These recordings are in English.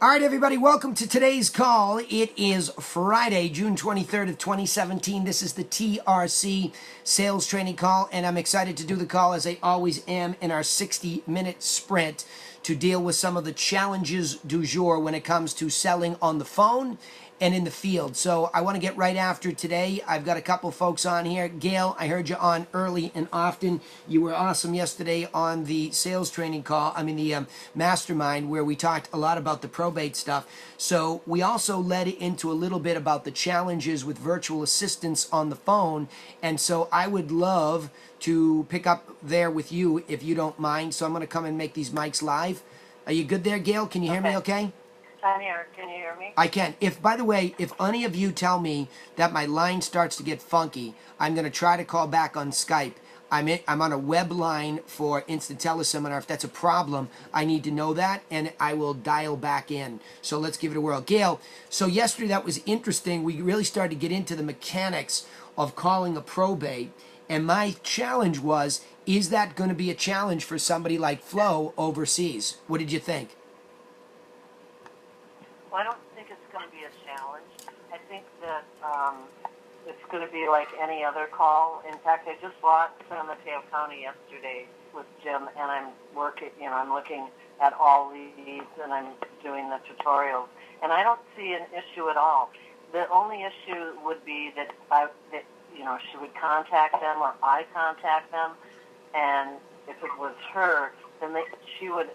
All right, everybody, welcome to today's call. It is Friday, June 23rd of 2017. This is the TRC sales training call, and I'm excited to do the call as I always am in our 60-minute sprint to deal with some of the challenges du jour when it comes to selling on the phone and in the field. So I want to get right after today. I've got a couple folks on here. Gail, I heard you on early and often. You were awesome yesterday on the sales training call, the mastermind, where we talked a lot about the probate stuff. So we also led into a little bit about the challenges with virtual assistants on the phone. And so I would love to pick up there with you if you don't mind. So I'm going to come and make these mics live. Are you good there, Gail? Can you hear me okay? I'm here. Can you hear me? I can. By the way, if any of you tell me that my line starts to get funky, I'm going to try to call back on Skype. I'm on a web line for Instant Teleseminar. If that's a problem, I need to know that, and I will dial back in. So let's give it a whirl. Gail, so yesterday that was interesting. We really started to get into the mechanics of calling a probate, and my challenge was, is that going to be a challenge for somebody like Flo overseas? What did you think? Well, I don't think it's going to be a challenge. I think that it's going to be like any other call. In fact, I just bought San Mateo County yesterday with Jim, and I'm looking at all leads, and I'm doing the tutorials, and I don't see an issue at all. The only issue would be that she would contact them or I contact them, and if it was her, then she would,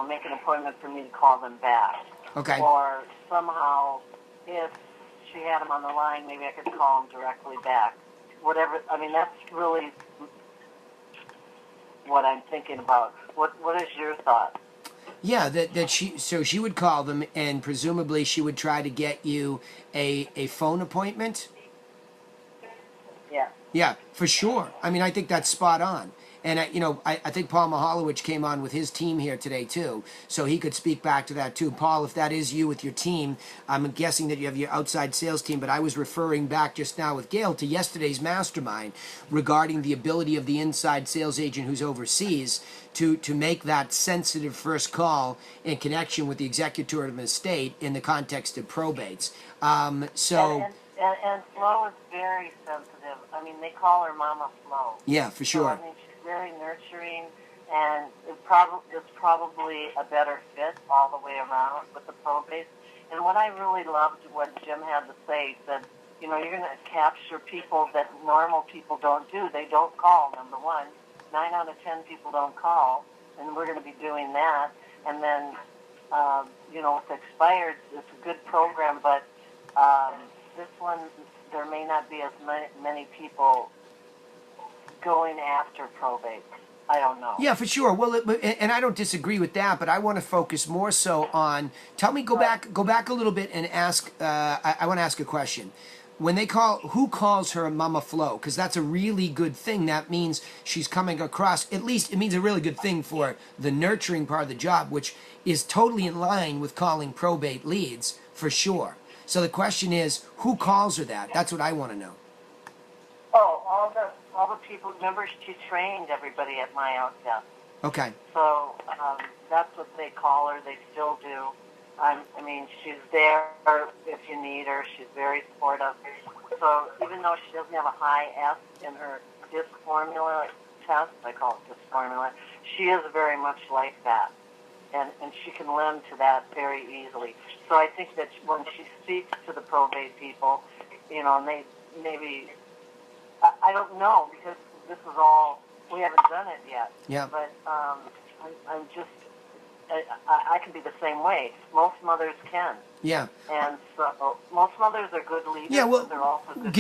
make an appointment for me to call them back. Okay. Or somehow, if she had them on the line, maybe I could call them directly back. Whatever. That's really what I'm thinking about. What is your thought? Yeah, she would call them, and presumably she would try to get you a phone appointment. Yeah. Yeah, for sure. I think that's spot on. And I think Paul Mihalowicz came on with his team here today too, so he could speak back to that too. Paul, if that is you with your team, I'm guessing that you have your outside sales team, but I was referring back just now with Gail to yesterday's mastermind regarding the ability of the inside sales agent who's overseas to make that sensitive first call in connection with the executor of an estate in the context of probates. And Flo is very sensitive. They call her Mama Flo. Yeah, for sure. So, she's very nurturing, and it's probably a better fit all the way around with the probates. And what I really loved what Jim had to say, he said, you're going to capture people that normal people don't do. They don't call, number one. 9 out of 10 people don't call, and we're going to be doing that. And then, with expired, it's a good program, but this one, there may not be as many people going after probate. I don't know. Yeah, for sure. Well, and I don't disagree with that, but I want to focus more so on. Go back a little bit and ask. I want to ask a question. When they call, who calls her Mama Flo? Because that's a really good thing. That means she's coming across. At least it means a really good thing for the nurturing part of the job, which is totally in line with calling probate leads for sure. So the question is, who calls her that? That's what I want to know. Oh, all the people. Remember, she trained everybody at my outfit. Okay. So that's what they call her. They still do. She's there if you need her. She's very supportive. So even though she doesn't have a high S in her DISC formula test, I call it DISC formula, she is very much like that. And she can lend to that very easily. So I think that when she speaks to the probate people, and they maybe, I don't know, because this is all, we haven't done it yet. Yeah. But I'm just, I can be the same way. Most mothers can. Yeah. And so most mothers are good leaders. Yeah, well, but they're also good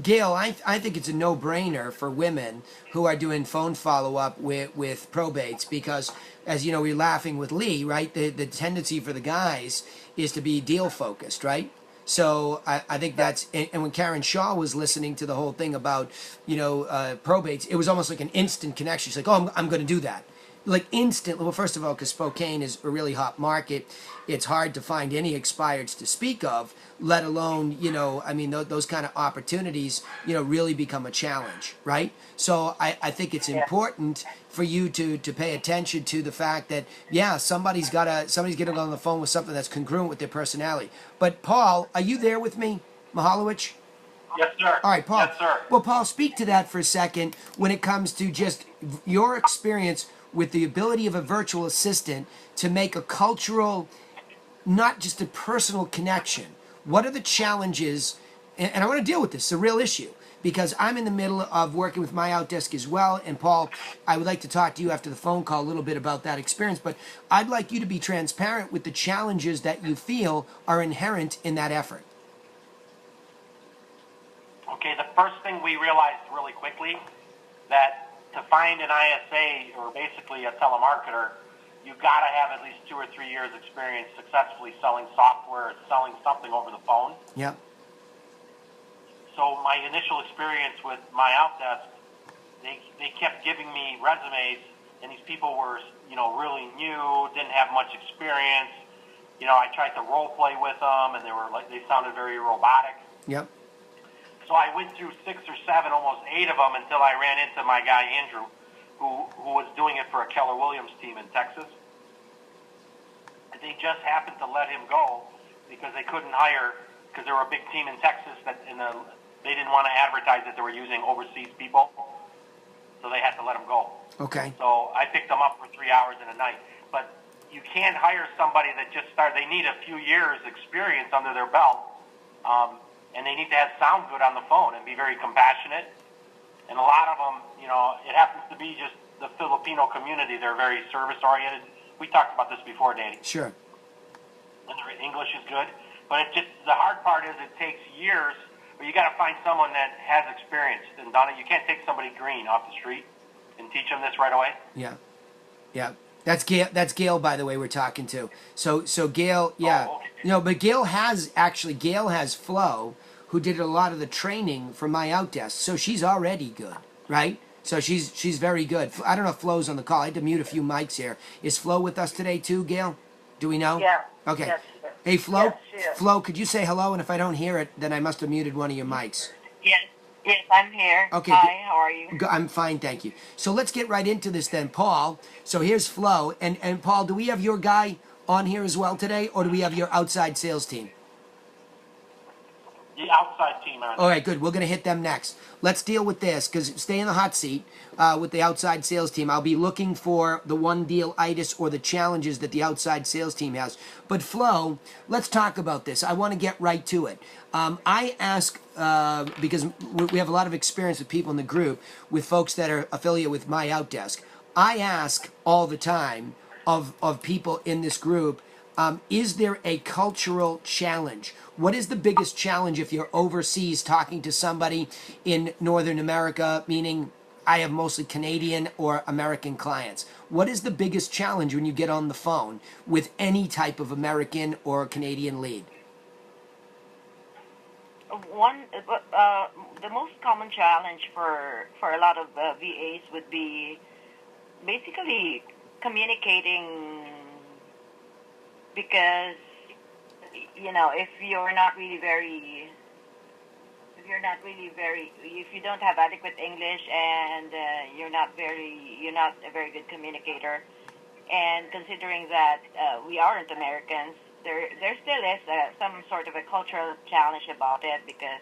Gail, I think it's a no-brainer for women who are doing phone follow-up with probates because, as you know, we're laughing with Lee, right? The tendency for the guys is to be deal-focused, right? So I think that's, and when Karen Shaw was listening to the whole thing about, probates, it was almost like an instant connection. She's like, oh, I'm going to do that. like instantly. Well, first of all, because Spokane is a really hot market, it's hard to find any expireds to speak of. Let alone, I mean, those kind of opportunities, really become a challenge, right? So I think it's Yeah. important for you to pay attention to the fact that yeah, somebody's getting on the phone with something that's congruent with their personality. But Paul, are you there with me, Mihalowicz? Yes, sir. All right, Paul. Yes, sir. Well, Paul, speak to that for a second when it comes to just your experience with the ability of a virtual assistant to make a cultural, not just a personal connection. What are the challenges? And I want to deal with this. It's a real issue because I'm in the middle of working with my outdesk as well. And Paul, I would like to talk to you after the phone call a little bit about that experience. But I'd like you to be transparent with the challenges that you feel are inherent in that effort. Okay, the first thing we realized really quickly that to find an ISA or basically a telemarketer, you got to have at least 2 or 3 years experience successfully selling software or selling something over the phone. Yep. So my initial experience with my outdesk, they kept giving me resumes, and these people were, really new, didn't have much experience. I tried to role play with them, and they sounded very robotic. Yep. So I went through 6 or 7, almost 8 of them until I ran into my guy Andrew, who was doing it for a Keller Williams team in Texas. And they just happened to let him go because they couldn't hire, because they were a big team in Texas they didn't want to advertise that they were using overseas people, so they had to let him go. Okay. So I picked them up for 3 hours in a night. But you can't hire somebody that just started. They need a few years experience under their belt, and they need to sound good on the phone and be very compassionate. And a lot of them, it happens to be just the Filipino community. They're very service-oriented. We talked about this before, Danny. Sure. And their English is good. But the hard part is it takes years. But you got to find someone that has experience and done it. You can't take somebody green off the street and teach them this right away. Yeah. Yeah. That's Gail. That's Gail, by the way, we're talking to. So Gail, yeah. Oh, okay. But Gail has Flo, who did a lot of the training for my outdesk. So she's already good, right? So she's very good. I don't know if Flo's on the call. I had to mute a few mics here. Is Flo with us today too, Gail? Do we know? Yeah. Okay. Yes, she is. Hey, Flo. Yes, she is. Flo, could you say hello? And if I don't hear it, then I must have muted one of your mics. Yes. Yes, I'm here. Okay. Hi, how are you? I'm fine, thank you. So let's get right into this then, Paul. So here's Flo. And Paul, do we have your guy on here as well today, or do we have your outside sales team? The outside team on it. All right, good. We're going to hit them next. Let's deal with this, because stay in the hot seat with the outside sales team. I'll be looking for the one deal itis or the challenges that the outside sales team has. But Flo, let's talk about this. I want to get right to it. I ask, because we have a lot of experience with people in the group, with folks that are affiliated with my outdesk. I ask all the time of people in this group, is there a cultural challenge? What is the biggest challenge if you're overseas talking to somebody in Northern America, meaning I have mostly Canadian or American clients? What is the biggest challenge when you get on the phone with any type of American or Canadian lead? The most common challenge for a lot of VAs would be basically communicating, because if you don't have adequate English, and you're not a very good communicator, and considering that we aren't Americans, there still is some sort of a cultural challenge about it, because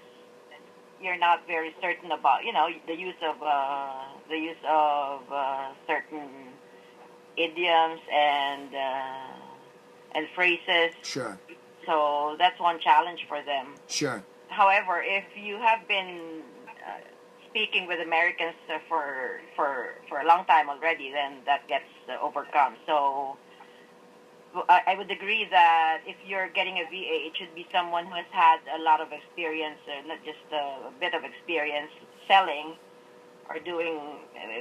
you're not very certain about the use of certain idioms and phrases. Sure. So that's one challenge for them. Sure. However, if you have been speaking with Americans for a long time already, then that gets overcome. So I would agree that if you're getting a VA, it should be someone who has had a lot of experience, not just a bit of experience selling, or doing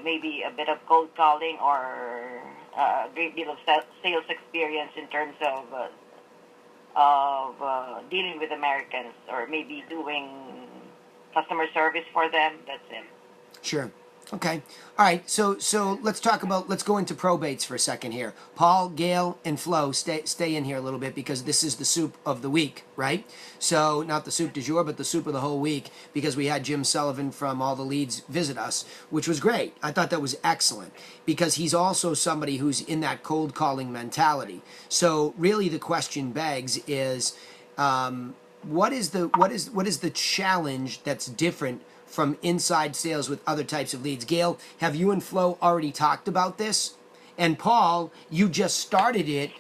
maybe a bit of cold calling, or a great deal of sales experience in terms of dealing with Americans, or maybe doing customer service for them. That's it. Sure. Okay. All right. So let's go into probates for a second here. Paul, Gail, and Flo, stay in here a little bit because this is the soup of the week, right? So not the soup du jour, but the soup of the whole week because we had Jim Sullivan from All the Leads visit us, which was great. I thought that was excellent because he's also somebody who's in that cold calling mentality. So really, the question begs is, what is the challenge that's different from inside sales with other types of leads? Gail, have you and Flo already talked about this? And Paul, you just started it.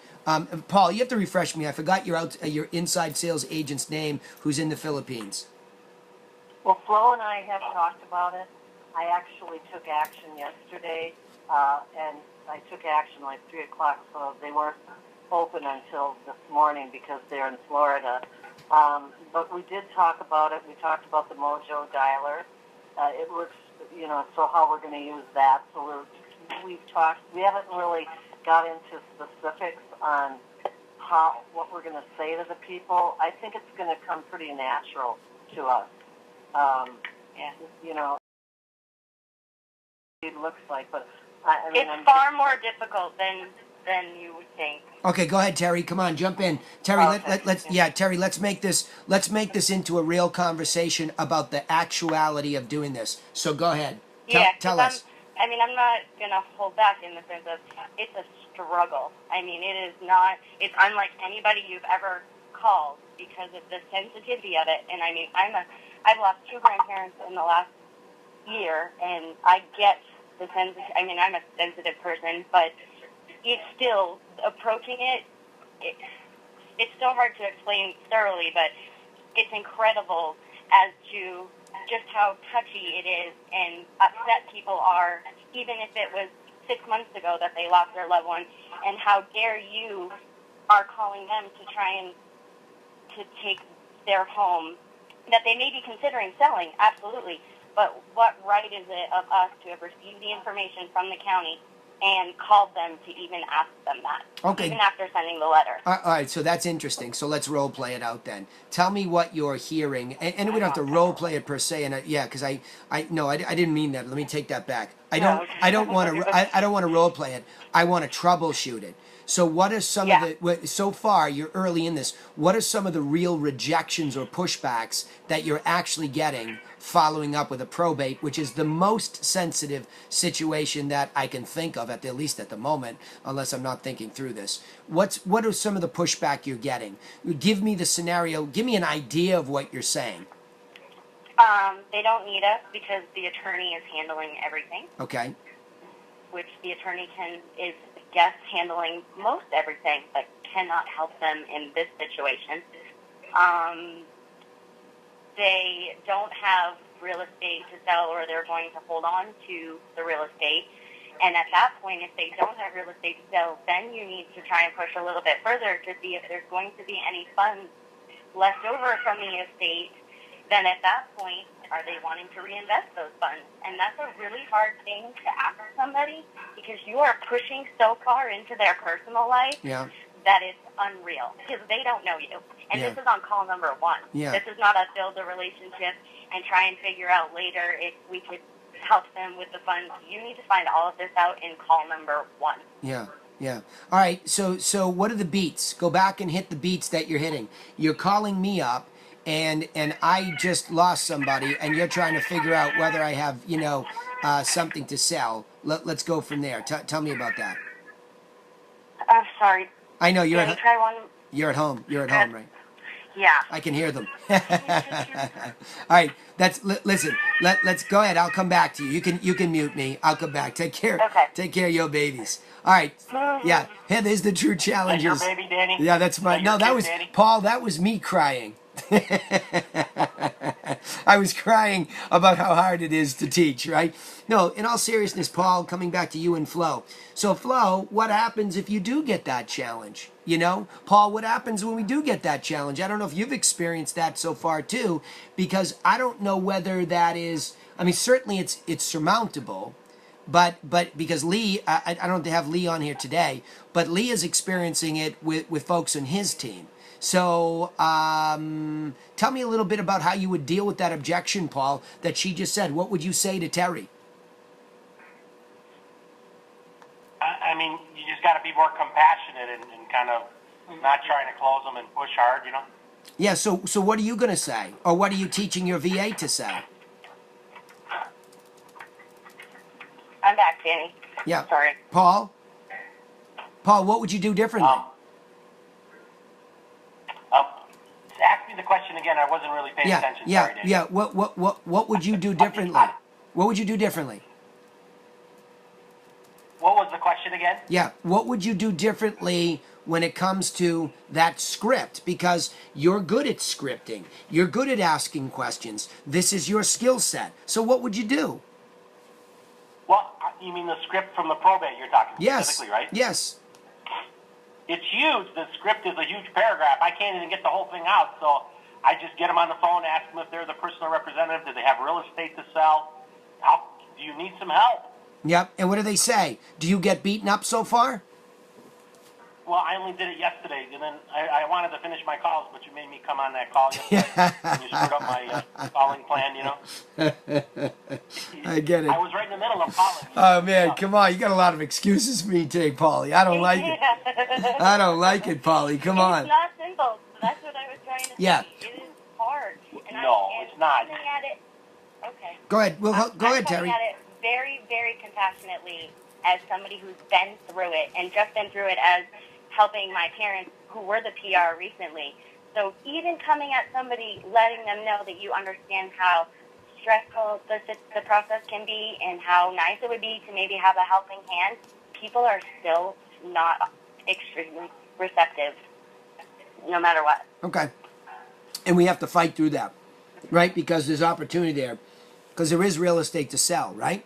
Paul, you have to refresh me. I forgot your inside sales agent's name who's in the Philippines. Well, Flo and I have talked about it. I actually took action yesterday, and I took action like 3 o'clock, so they weren't open until this morning because they're in Florida. But we did talk about it. We talked about the Mojo dialer. It works, so how we're going to use that. So we haven't really got into specifics on what we're going to say to the people. I think it's going to come pretty natural to us. It looks like, but I mean, it's far more difficult than you would think. Okay, go ahead, Terry. Come on, jump in, Terry. Okay. Terry. Let's make this into a real conversation about the actuality of doing this. So go ahead. Tell us. I'm not gonna hold back in the sense of it's a struggle. I mean, it's unlike anybody you've ever called because of the sensitivity of it. And I mean, I've lost 2 grandparents in the last year, and I get the I'm a sensitive person, but it's still approaching it's so hard to explain thoroughly, but it's incredible as to just how touchy it is and upset people are, even if it was 6 months ago that they lost their loved one, and how dare you are calling them to try and to take their home that they may be considering selling, absolutely. But what right is it of us to have received the information from the county and called them to even ask them that, Okay. even after sending the letter? All right, so that's interesting. So let's role play it out then. Tell me what you're hearing, and we don't have to role play it per se. And because I didn't mean that. Let me take that back. I don't want to role play it. I want to troubleshoot it. So what are some of the, so far you're early in this, what are some of the real rejections or pushbacks that you're actually getting following up with a probate, which is the most sensitive situation that I can think of, at least at the moment, unless I'm not thinking through this. What are some of the pushback you're getting? Give me the scenario, give me an idea of what you're saying. They don't need us because the attorney is handling everything. Okay. Which the attorney is handling most everything, but cannot help them in this situation. They don't have real estate to sell, or they're going to hold on to the real estate. And at that point, if they don't have real estate to sell, then you need to try and push a little bit further to see if there's going to be any funds left over from the estate. Then at that point, are they wanting to reinvest those funds? And that's a really hard thing to ask somebody because you are pushing so far into their personal life that it's unreal because they don't know you. And this is on call number 1. Yeah. This is not a build a relationship and try and figure out later if we could help them with the funds. You need to find all of this out in call number 1. Yeah. All right, so what are the beats? Go back and hit the beats that you're hitting. You're calling me up, and I just lost somebody, and you're trying to figure out whether I have, something to sell. Let's go from there. Tell me about that. I'm sorry. I know you're at try one. You're at home. You're at home, right? Yeah. I can hear them. All right. Listen. Let's go ahead. I'll come back to you. You can mute me. I'll come back. Take care. Okay. Take care of your babies. All right. Yeah. Hey, there's the true challenges. Your baby, Danny? Yeah, that's my. No, that was Danny? Paul. That was me crying. I was crying about how hard it is to teach, right? No, in all seriousness, Paul, coming back to you and Flo. So, Flo, what happens if you do get that challenge? Paul, what happens when we do get that challenge? I don't know if you've experienced that so far too, because I don't know whether that is. I mean, certainly it's surmountable, but because Lee, I don't have Lee on here today, but Lee is experiencing it with folks on his team. So tell me a little bit about how you would deal with that objection, Paul, that she just said. What would you say to Terry? I mean, you just got to be more compassionate and kind of not trying to close them and push hard, you know? Yeah, so what are you going to say? Or what are you teaching your VA to say? I'm back, Danny. Yeah. Sorry. Paul, what would you do differently? Ask me the question again. I wasn't really paying attention. Sorry, Dave. Yeah. What would you do differently? What would you do differently? What was the question again? Yeah, what would you do differently when it comes to that script? Because you're good at scripting. You're good at asking questions. This is your skill set. So what would you do? Well, you mean the script from the probate you're talking specifically, right? Yes. It's huge. The script is a huge paragraph. I can't even get the whole thing out, so I just get them on the phone, ask them if they're the personal representative. Do they have real estate to sell? Do you need some help? Yep. And what do they say? Do you get beaten up so far? Well, I only did it yesterday, and then I wanted to finish my calls, but you made me come on that call yesterday, and you screwed up my calling plan, you know? I get it. I was right in the middle of calling. Oh, man, come on. You got a lot of excuses for me today, Paulie. I don't like it. I don't like it, Paulie. Come on. It's not simple. So that's what I was trying to say. Yeah. It is hard. And No, it's not. Coming at it, okay. Go ahead. Go ahead, I'm Terry. coming at it very, very compassionately as somebody who's been through it and just been through it as helping my parents who were the PR recently. So even coming at somebody, letting them know that you understand how stressful the process can be and how nice it would be to maybe have a helping hand, people are still not extremely receptive, no matter what. Okay. And we have to fight through that, right? Because there's opportunity there. Because there is real estate to sell, right?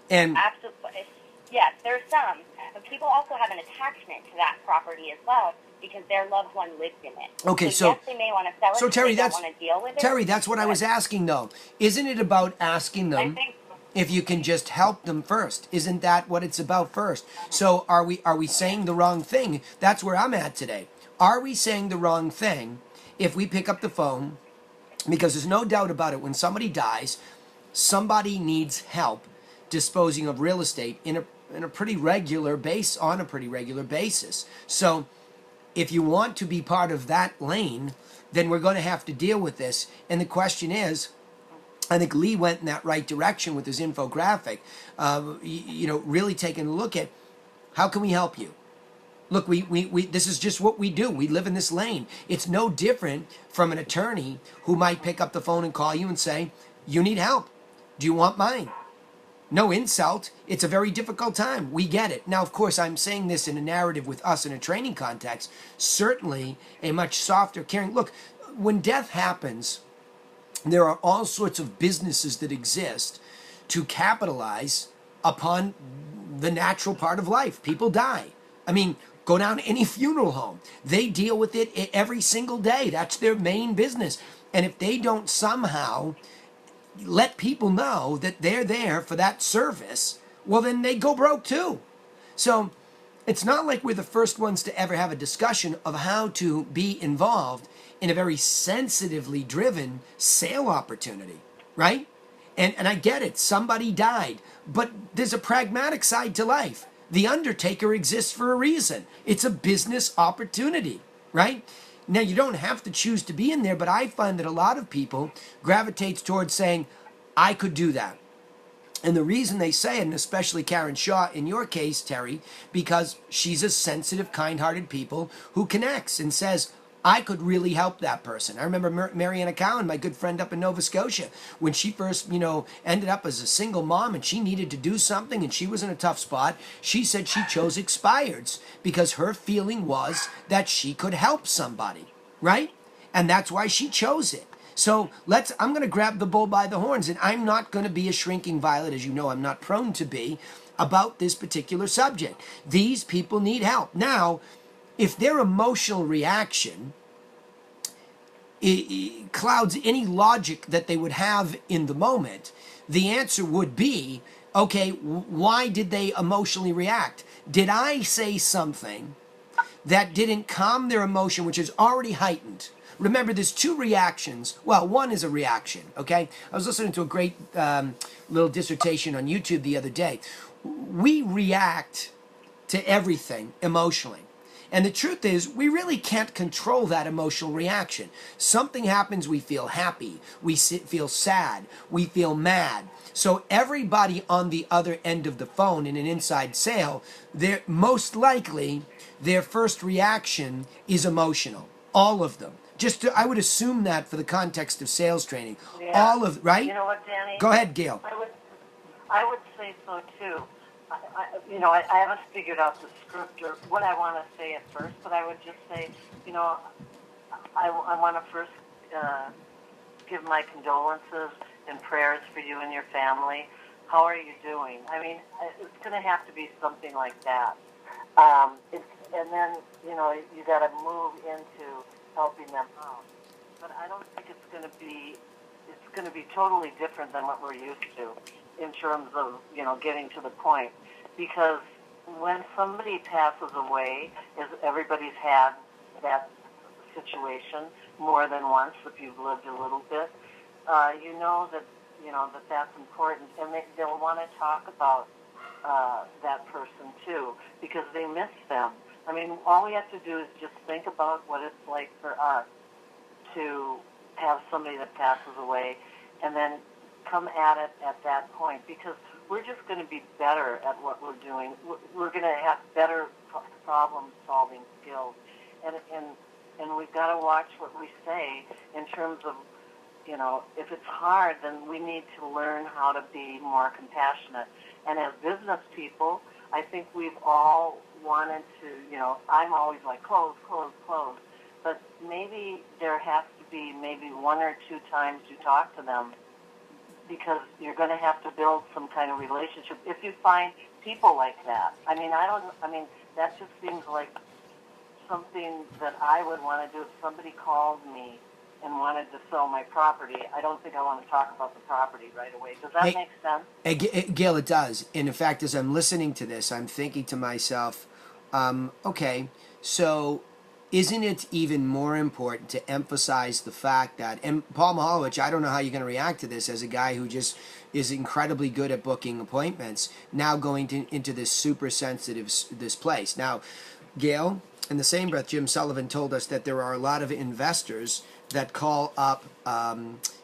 And Absolutely. Yes, there's some. But people also have an attachment to that property as well because their loved one lived in it. Okay, so yes, they may want to sell it. So Terry, they don't want to deal with it. Terry, that's what I was asking though. Isn't it about asking I them think if you can just help them first? Isn't that what it's about first? So are we saying the wrong thing? That's where I'm at today. Are we saying the wrong thing if we pick up the phone? Because there's no doubt about it. When somebody dies, somebody needs help disposing of real estate on a pretty regular basis. So if you want to be part of that lane, then we're going to have to deal with this. And the question is, I think Lee went in that right direction with his infographic, really taking a look at how can we help you? Look, we this is just what we do. We live in this lane. It's no different from an attorney who might pick up the phone and call you and say, you need help. Do you want mine? No insult. It's a very difficult time. We get it. Now, of course, I'm saying this in a narrative with us in a training context. Certainly a much softer, caring. Look, when death happens, there are all sorts of businesses that exist to capitalize upon the natural part of life. People die. I mean, go down to any funeral home. They deal with it every single day. That's their main business. And if they don't somehow let people know that they're there for that service, well, then they go broke too. So it's not like we're the first ones to ever have a discussion of how to be involved in a very sensitively driven sale opportunity, right? And I get it. Somebody died. But there's a pragmatic side to life. The undertaker exists for a reason. It's a business opportunity, right? Now, you don't have to choose to be in there, but I find that a lot of people gravitates towards saying, I could do that. And the reason they say it, and especially Karen Shaw in your case, Terry, because she's a sensitive, kind-hearted people who connects and says, I could really help that person. I remember Mariana Cowan, my good friend up in Nova Scotia, when she first, ended up as a single mom and she needed to do something and she was in a tough spot, she said she chose expireds because her feeling was that she could help somebody, right? And that's why she chose it. So I'm going to grab the bull by the horns, and I'm not going to be a shrinking violet, as you know I'm not prone to be, about this particular subject. These people need help. Now, if their emotional reaction clouds any logic that they would have in the moment, the answer would be, okay, why did they emotionally react? Did I say something that didn't calm their emotion, which is already heightened? Remember, there's two reactions. Well, one is a reaction, okay? I was listening to a great little dissertation on YouTube the other day. We react to everything emotionally. And the truth is, we really can't control that emotional reaction. Something happens, we feel happy, we feel sad, we feel mad. So everybody on the other end of the phone in an inside sale, they're most likely their first reaction is emotional. All of them. I would assume that for the context of sales training. Yeah. All of, right? You know what, Danny? Go ahead, Gail. I would say so too. I haven't figured out the script or what I want to say at first, but I would just say, I want to first give my condolences and prayers for you and your family. How are you doing? I mean, it's going to have to be something like that. And then, you got to move into helping them out. But I don't think it's going to be totally different than what we're used to in terms of, getting to the point. Because when somebody passes away, everybody's had that situation more than once if you've lived a little bit, that's important. And they'll want to talk about that person too, because they miss them. I mean, all we have to do is just think about what it's like for us to have somebody that passes away and then come at it at that point, because we're just going to be better at what we're doing. We're going to have better problem-solving skills. And we've got to watch what we say in terms of, if it's hard, then we need to learn how to be more compassionate. And as business people, I think we've all wanted to, I'm always like, close. But maybe there has to be maybe one or two times you talk to them, because you're going to have to build some kind of relationship if you find people like that. I mean, that just seems like something that I would want to do if somebody called me and wanted to sell my property. I don't think I want to talk about the property right away. Does that make sense? Gail, it does. And in fact, as I'm listening to this, I'm thinking to myself, okay, so isn't it even more important to emphasize the fact that, and Paul Mihalowicz, I don't know how you're going to react to this as a guy who just is incredibly good at booking appointments, now going into this super sensitive, this place. Now, Gail, in the same breath, Jim Sullivan told us that there are a lot of investors that call up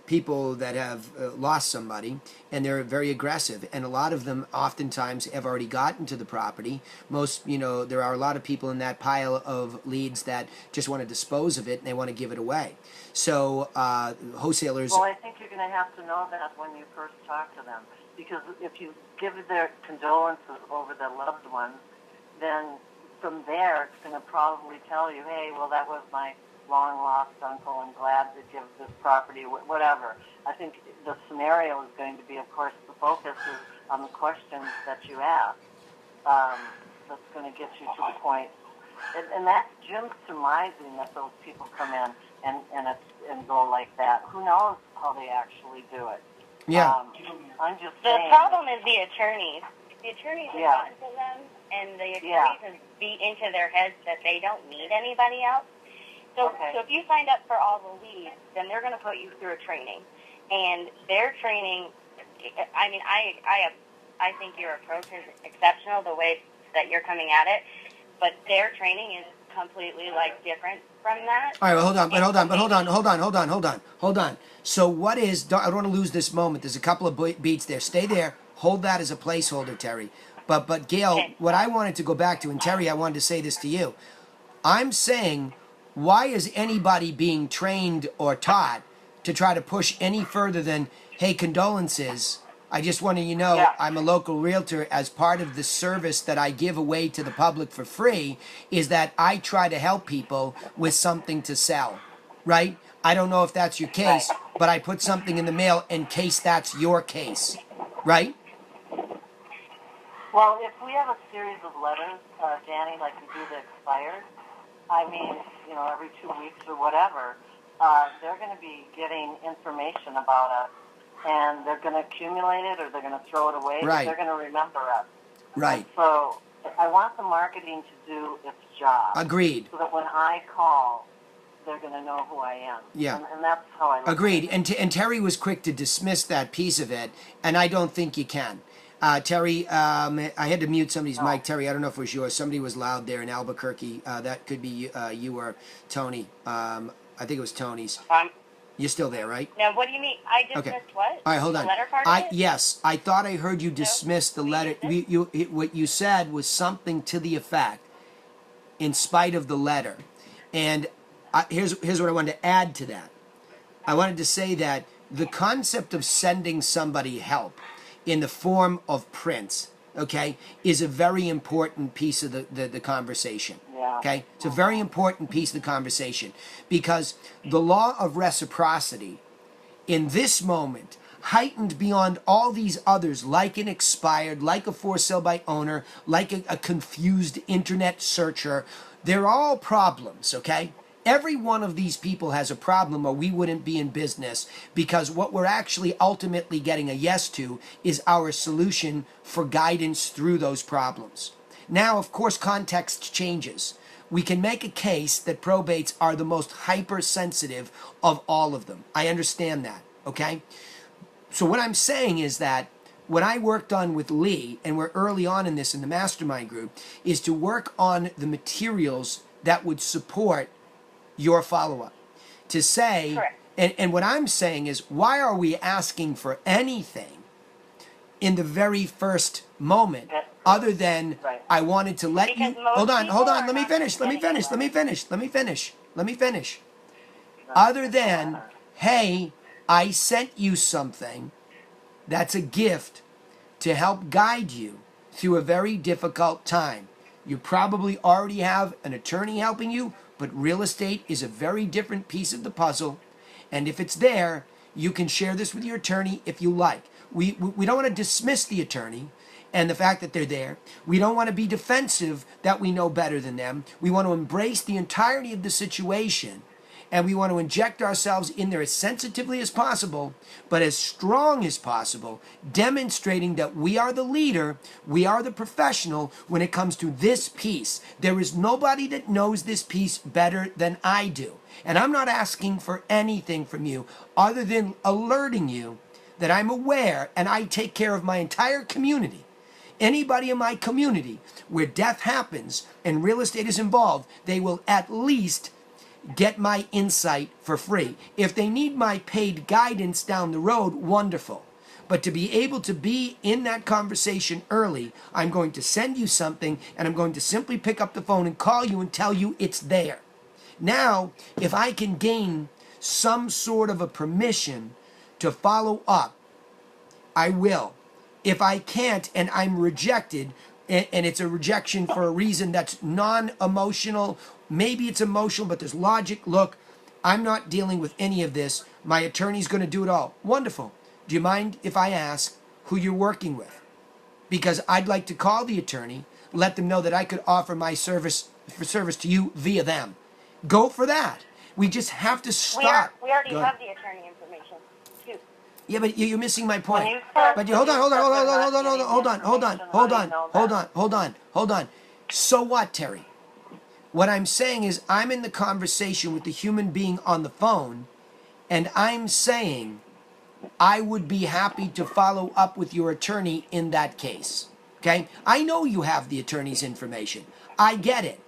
people that have lost somebody, and they're very aggressive, and a lot of them oftentimes have already gotten to the property. There are a lot of people in that pile of leads that just want to dispose of it and they want to give it away. So wholesalers. Well, I think you're going to have to know that when you first talk to them, because if you give their condolences over their loved ones, then from there it's going to probably tell you, hey, well, that was my long-lost uncle, I'm glad to give this property, whatever. I think the scenario is going to be, of course, the focus is on the questions that you ask. That's going to get you to the point. And that's Jim surmising that those people come in and go like that. Who knows how they actually do it? Yeah. I'm just The saying. problem is the attorneys. The attorneys have gotten to them, and the attorneys have beat into their heads that they don't need anybody else. So if you signed up for all the leads, then they're going to put you through a training. And their training, I mean, I think your approach is exceptional, the way that you're coming at it. But their training is completely, different from that. All right, well, hold on. So what is, I don't want to lose this moment. There's a couple of beats there. Stay there. Hold that as a placeholder, Terry. But Gail, what I wanted to go back to, and Terry, I wanted to say this to you. I'm saying, why is anybody being trained or taught to try to push any further than, hey, condolences, I just want you to know I'm a local realtor. As part of the service that I give away to the public for free is that I try to help people with something to sell, right? I don't know if that's your case, but I put something in the mail in case that's your case, right? Well, if we have a series of letters, Danny, like we do the expired, I mean, every 2 weeks or whatever, they're going to be getting information about us, and they're going to accumulate it or they're going to throw it away. Right. They're going to remember us. Right. And so I want the marketing to do its job. Agreed. So that when I call, they're going to know who I am. Yeah. And that's how I look Agreed. at it. And Terry was quick to dismiss that piece of it, and I don't think you can. Terry, I had to mute somebody's mic. Terry, I don't know if it was yours. Somebody was loud there in Albuquerque. That could be you or Tony. I think it was Tony's. You're still there, right? Now, what do you mean? I just Okay. missed what? All right, hold The on. letter part of it? Yes, I thought I heard you dismiss the letter. What you said was something to the effect, in spite of the letter, and here's what I wanted to add to that. I wanted to say that the concept of sending somebody help in the form of prints, okay, is a very important piece of the conversation. Yeah. Okay? It's a very important piece of the conversation because the law of reciprocity in this moment, heightened beyond all these others, like an expired, like a for sale by owner, like a confused internet searcher, they're all problems, okay? Every one of these people has a problem or we wouldn't be in business because what we're actually ultimately getting a yes to is our solution for guidance through those problems. Now, of course, context changes. We can make a case that probates are the most hypersensitive of all of them. I understand that, okay? So what I'm saying is that what I worked on with Lee, and we're early on in this in the mastermind group, is to work on the materials that would support your follow-up. To say, Correct. and what I'm saying is, why are we asking for anything in the very first moment other than Right. I wanted to let Because you most hold on, people are let me not finish. That's Other than, hey, I sent you something that's a gift to help guide you through a very difficult time. You probably already have an attorney helping you, but real estate is a very different piece of the puzzle. And if it's there, you can share this with your attorney if you like. We don't want to dismiss the attorney and the fact that they're there. We don't want to be defensive that we know better than them. We want to embrace the entirety of the situation and we want to inject ourselves in there as sensitively as possible, but as strong as possible, demonstrating that we are the leader, we are the professional when it comes to this piece. There is nobody that knows this piece better than I do. And I'm not asking for anything from you other than alerting you that I'm aware and I take care of my entire community. Anybody in my community where death happens and real estate is involved, they will at least get my insight for free. If they need my paid guidance down the road, wonderful. But to be able to be in that conversation early, I'm going to send you something and I'm going to simply pick up the phone and call you and tell you it's there. Now, if I can gain some sort of a permission to follow up, I will. If I can't and I'm rejected, and it's a rejection for a reason that's non-emotional, maybe it's emotional, but there's logic. Look, I'm not dealing with any of this. My attorney's going to do it all. Wonderful. Do you mind if I ask who you're working with? Because I'd like to call the attorney, let them know that I could offer my service to you via them. Go for that. We just have to stop. We already Go ahead. have the attorney information, too. Yeah, but you're missing my When point. you said- But when hold you on. said they're not getting information, Hold on. So what, Terry? What I'm saying is I'm in the conversation with the human being on the phone, and I'm saying I would be happy to follow up with your attorney in that case. Okay? I know you have the attorney's information. I get it.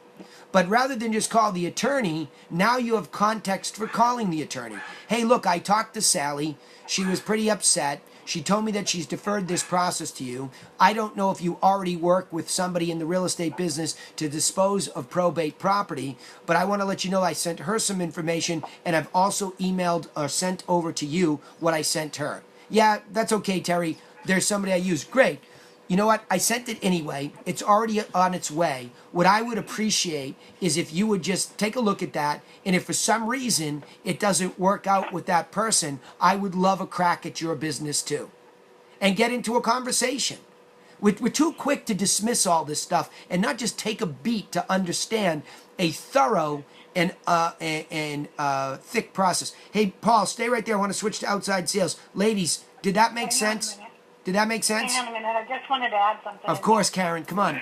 But rather than just call the attorney, now you have context for calling the attorney. Hey, look, I talked to Sally. She was pretty upset. She told me that she's deferred this process to you. I don't know if you already work with somebody in the real estate business to dispose of probate property, but I want to let you know I sent her some information and I've also emailed or sent over to you what I sent her. Yeah, that's okay, Terry. There's somebody I use. Great. You know what? I sent it anyway. It's already on its way. What I would appreciate is if you would just take a look at that. And if for some reason it doesn't work out with that person, I would love a crack at your business too. And get into a conversation. We're too quick to dismiss all this stuff and not just take a beat to understand a thorough and thick process. Hey, Paul, stay right there. I want to switch to outside sales. Ladies, did that make sense? Did that make sense? Hang on a minute. I just wanted to add something. Of course, Karen. Come on.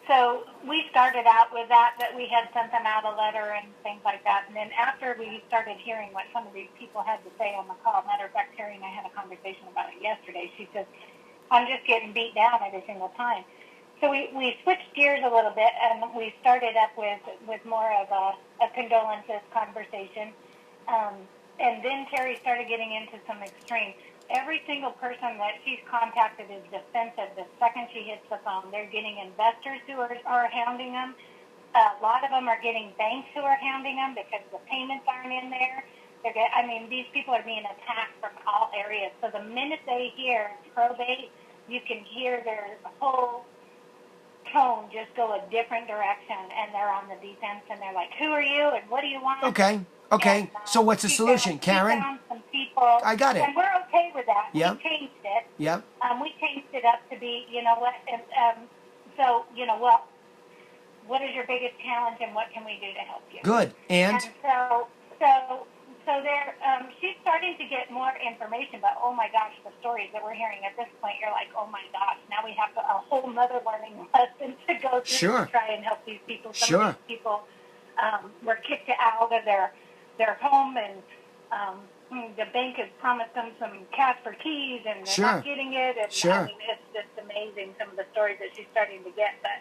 So we started out with that we had sent them out a letter and things like that. And then after we started hearing what some of these people had to say on the call, matter of fact, Terry and I had a conversation about it yesterday. She says, I'm just getting beat down every single time. So we switched gears a little bit, and we started up with more of a condolences conversation. And then Terry started getting into some extreme. Every single person that she's contacted is defensive the second she hits the phone. They're getting investors who are hounding them. A lot of them are getting banks who are hounding them because the payments aren't in there. These people are being attacked from all areas. So the minute they hear probate, you can hear their whole tone just go a different direction, and they're on the defense, and they're like, "Who are you, and what do you want?" Okay. And, So what's the solution, Karen? We found some people, I got it. and we're okay with that. Yep. We changed it. Yep. We changed it up to be, you know what? So you know what is your biggest challenge, and what can we do to help you? Good. And So there, she's starting to get more information, but oh my gosh, the stories that we're hearing at this point, you're like, oh my gosh, now we have a whole nother learning lesson to go through Sure. to try and help these people. Some Sure. of these people were kicked out of their home, and the bank has promised them some cash for keys, and they're Sure. not getting it. And Sure. I mean, it's just amazing, some of the stories that she's starting to get, but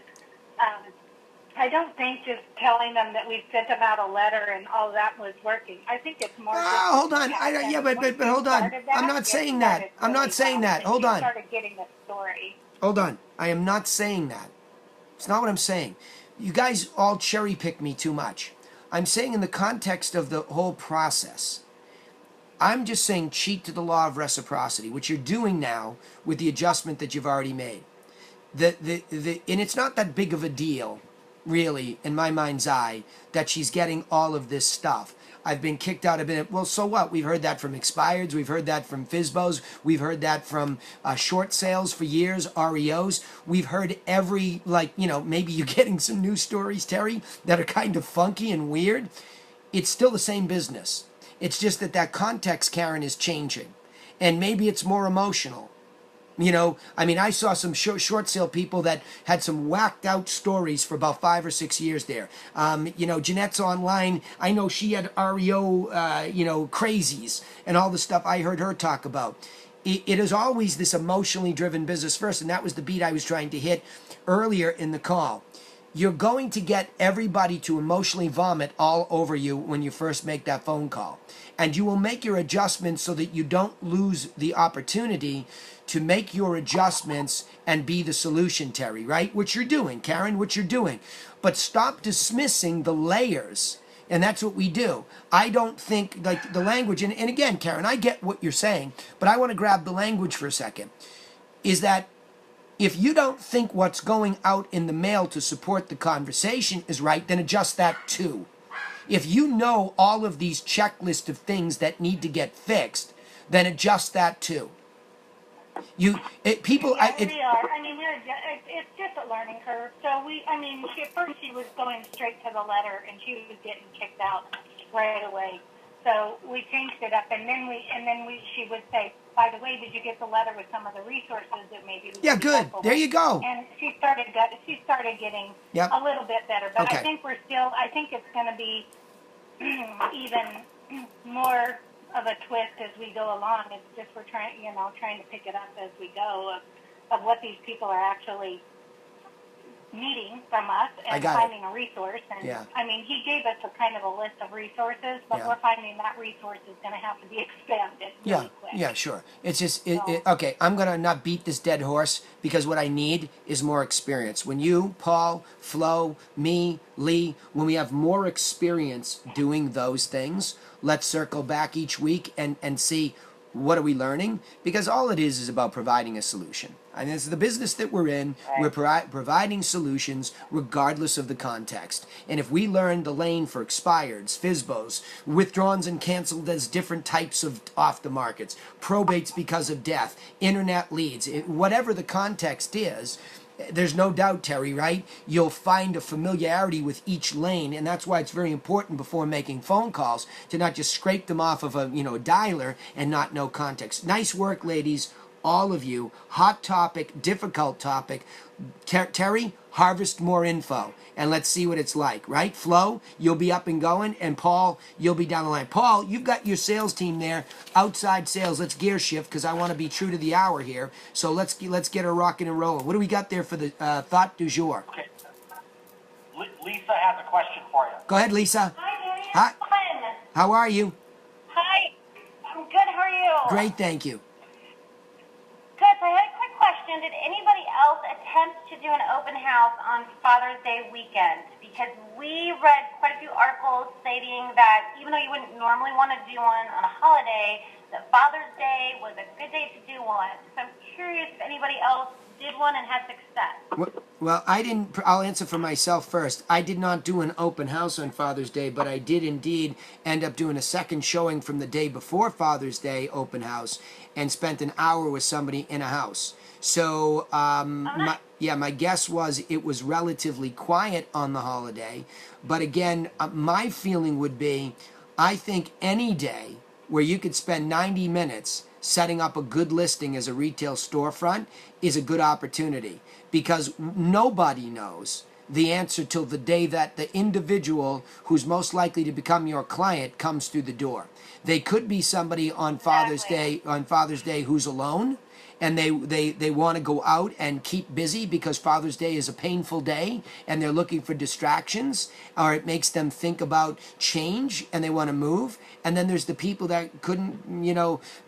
I don't think just telling them that we sent them out a letter and all that was working. I think it's more. hold on. But hold on. I'm not saying that. I'm not saying that. Hold on. Started getting the story. Hold on. I am not saying that. It's not what I'm saying. You guys all cherry pick me too much. I'm saying in the context of the whole process. I'm just saying cheat to the law of reciprocity, which you're doing now with the adjustment that you've already made. And it's not that big of a deal, really, in my mind's eye, that she's getting all of this stuff. I've been kicked out of it. Well, so what? We've heard that from expireds. We've heard that from FSBOs. We've heard that from short sales for years, REOs. We've heard maybe you're getting some new stories, Terry, that are kind of funky and weird. It's still the same business. It's just that context, Karen, is changing. And maybe it's more emotional. I saw some short sale people that had some whacked out stories for about 5 or 6 years there. Jeanette's online. I know she had REO, crazies and all the stuff I heard her talk about. It is always this emotionally driven business first, and that was the beat I was trying to hit earlier in the call. You're going to get everybody to emotionally vomit all over you when you first make that phone call. And you will make your adjustments so that you don't lose the opportunity to make your adjustments and be the solution, Terry, right? Which you're doing, Karen, what you're doing. But stop dismissing the layers. And that's what we do. I don't think, like, the language, and again, Karen, I get what you're saying, but I want to grab the language for a second, is that if you don't think what's going out in the mail to support the conversation is right, then adjust that too. If you know all of these checklists of things that need to get fixed, then adjust that too. We are. It's just a learning curve. So at first she was going straight to the letter, and she was getting kicked out right away. So we changed it up, and then she would say, by the way, did you get the letter with some of the resources that maybe? Yeah, good. There you go. And she started getting a little bit better, but okay. I think it's going to be even more of a twist as we go along. It's just we're trying to pick it up as we go of what these people are actually needing from us and finding a resource. And he gave us a kind of a list of resources, but we're finding that resource is going to have to be expanded really quick. Yeah, sure. It's just, okay, I'm going to not beat this dead horse because what I need is more experience. When you, Paul, Flo, me, Lee, when we have more experience doing those things, let's circle back each week and see what are we learning, because all it is about providing a solution. And it's the business that we're in. Right. We're providing solutions regardless of the context. And if we learn the lane for expireds, FSBOs, withdrawns and canceled as different types of off the markets, probates because of death, internet leads, whatever the context is, there's no doubt, Terry, right? You'll find a familiarity with each lane, and that's why it's very important before making phone calls to not just scrape them off of a dialer and not know context. Nice work, ladies, all of you. Hot topic, difficult topic. Terry, harvest more info, and let's see what it's like, right? Flo, you'll be up and going, and Paul, you'll be down the line. Paul, you've got your sales team there, outside sales. Let's gear shift because I want to be true to the hour here. So let's get her rocking and rolling. What do we got there for the thought du jour? Okay. Lisa has a question for you. Go ahead, Lisa. Hi, Danny. Hi. It's fun. How are you? Hi. I'm good. How are you? Great, thank you. Good. So I had a quick question. Did anybody else attempt to do an open house on Father's Day weekend? Because we read quite a few articles stating that even though you wouldn't normally want to do one on a holiday, that Father's Day was a good day to do one. So I'm curious if anybody else did one and had success. Well, I didn't. I'll answer for myself first. I did not do an open house on Father's Day, but I did indeed end up doing a second showing from the day before Father's Day open house, and spent an hour with somebody in a house. So, my guess was it was relatively quiet on the holiday. But again, my feeling would be, I think any day where you could spend 90 minutes setting up a good listing as a retail storefront is a good opportunity, because nobody knows the answer till the day that the individual who's most likely to become your client comes through the door. They could be somebody on Father's Day who's alone, and they want to go out and keep busy because Father's Day is a painful day and they're looking for distractions, or it makes them think about change and they want to move. And then there's the people that couldn't,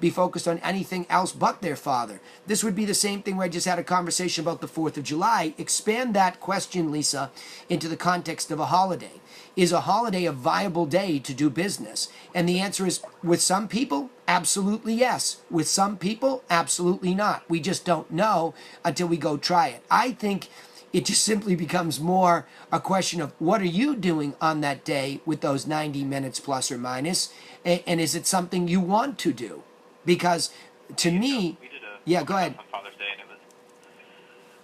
be focused on anything else but their father. This would be the same thing where I just had a conversation about the 4th of July. Expand that question, Lisa, into the context of a holiday. Is a holiday a viable day to do business? And the answer is, with some people, absolutely yes. With some people, absolutely not. We just don't know until we go try it. I think it just simply becomes more a question of what are you doing on that day with those 90 minutes plus or minus, and is it something you want to do? Because to me, yeah, go ahead. On Father's Day, and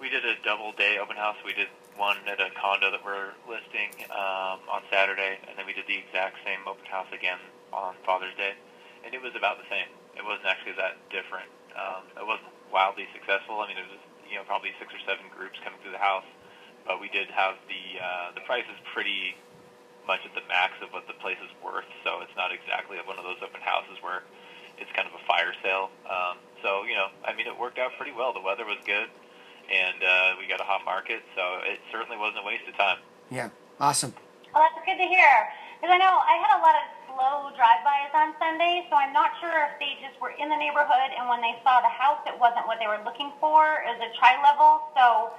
we did a double day open house. We did one at a condo that we're listing on Saturday, and then we did the exact same open house again on Father's Day, and it was about the same. It wasn't actually that different. It wasn't wildly successful. I mean, it was probably 6 or 7 groups coming through the house, but we did have the price is pretty much at the max of what the place is worth, so it's not exactly one of those open houses where it's kind of a fire sale. It worked out pretty well. The weather was good, and we got a hot market, so it certainly wasn't a waste of time. Yeah, awesome. Well, that's good to hear. Because I know I had a lot of slow drive-bys on Sunday, so I'm not sure if they just were in the neighborhood and when they saw the house, it wasn't what they were looking for as a tri-level. So,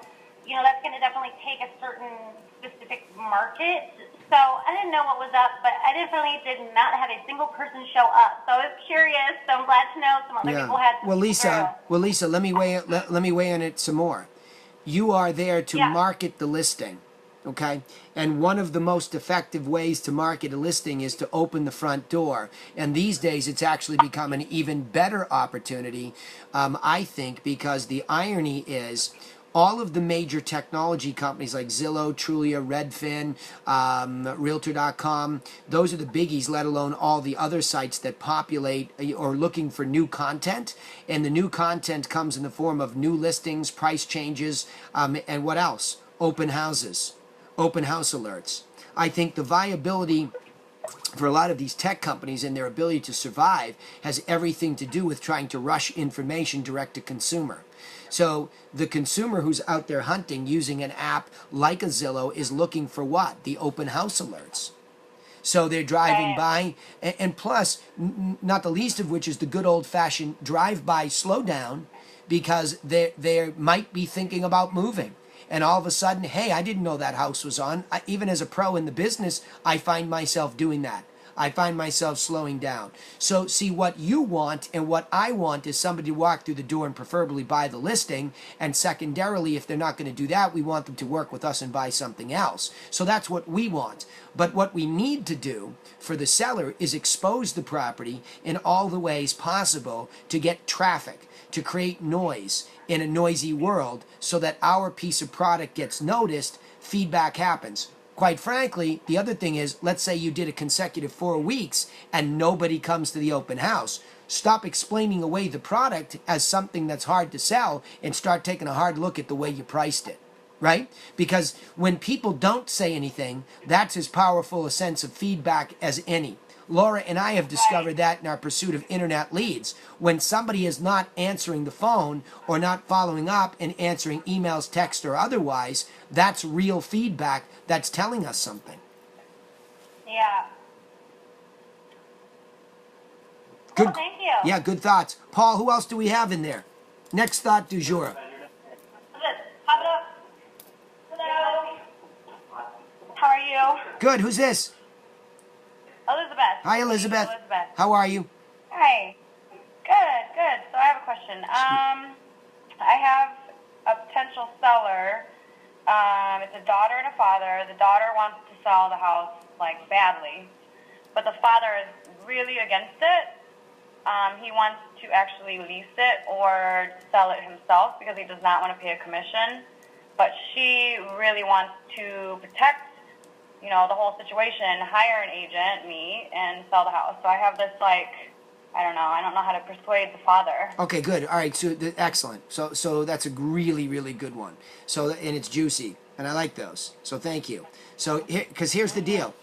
that's going to definitely take a certain specific market. So I didn't know what was up, but I definitely did not have a single person show up. So I was curious. So I'm glad to know some other people had some Well, Lisa, let me weigh in it some more. You are there to market the listing. Okay, and one of the most effective ways to market a listing is to open the front door. And these days, it's actually become an even better opportunity, I think, because the irony is all of the major technology companies like Zillow, Trulia, Redfin, Realtor.com, those are the biggies, let alone all the other sites that populate or looking for new content. And the new content comes in the form of new listings, price changes, and what else? Open houses. Open house alerts. I think the viability for a lot of these tech companies and their ability to survive has everything to do with trying to rush information direct to consumer. So the consumer who's out there hunting using an app like a Zillow is looking for what? The open house alerts. So they're driving by, and plus, not the least of which is the good old-fashioned drive-by slowdown, because they might be thinking about moving. And all of a sudden, hey, I didn't know that house was on. Even as a pro in the business, I find myself doing that. I find myself slowing down. So see, what you want and what I want is somebody to walk through the door and preferably buy the listing. And secondarily, if they're not going to do that, we want them to work with us and buy something else. So that's what we want. But what we need to do for the seller is expose the property in all the ways possible to get traffic, to create noise in a noisy world so that our piece of product gets noticed, feedback happens. Quite frankly, the other thing is, let's say you did a consecutive 4 weeks and nobody comes to the open house. Stop explaining away the product as something that's hard to sell and start taking a hard look at the way you priced it. right? Because when people don't say anything, that's as powerful a sense of feedback as any. Laura and I have discovered that in our pursuit of internet leads. When somebody is not answering the phone or not following up and answering emails, text, or otherwise, that's real feedback that's telling us something. Yeah. Good. Oh, thank you. Yeah, good thoughts. Paul, who else do we have in there? Next thought du jour. Pop it up. Hello. How are you? Good. Who's this? Elizabeth. Hi, Elizabeth. Elizabeth. How are you? Hi. Good. So I have a question. I have a potential seller. It's a daughter and a father. The daughter wants to sell the house, like, badly. But the father is really against it. He wants to actually lease it or sell it himself because he does not want to pay a commission. But she really wants to protect, you know, the whole situation, hire an agent, me, and sell the house. So I have this, like, I don't know how to persuade the father. Okay, good. All right, so excellent. So that's a really, really good one. So, and it's juicy, and I like those. So thank you. So, because here's the deal.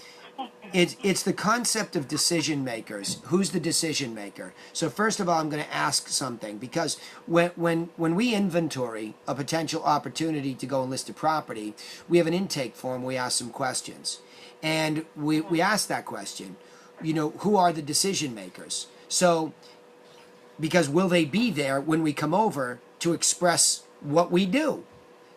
It's the concept of decision makers. Who's the decision maker? So first of all, I'm going to ask something, because when we inventory a potential opportunity to go and list a property, we have an intake form. We ask some questions, and we ask that question. You know, who are the decision makers? So, because will they be there when we come over to express what we do?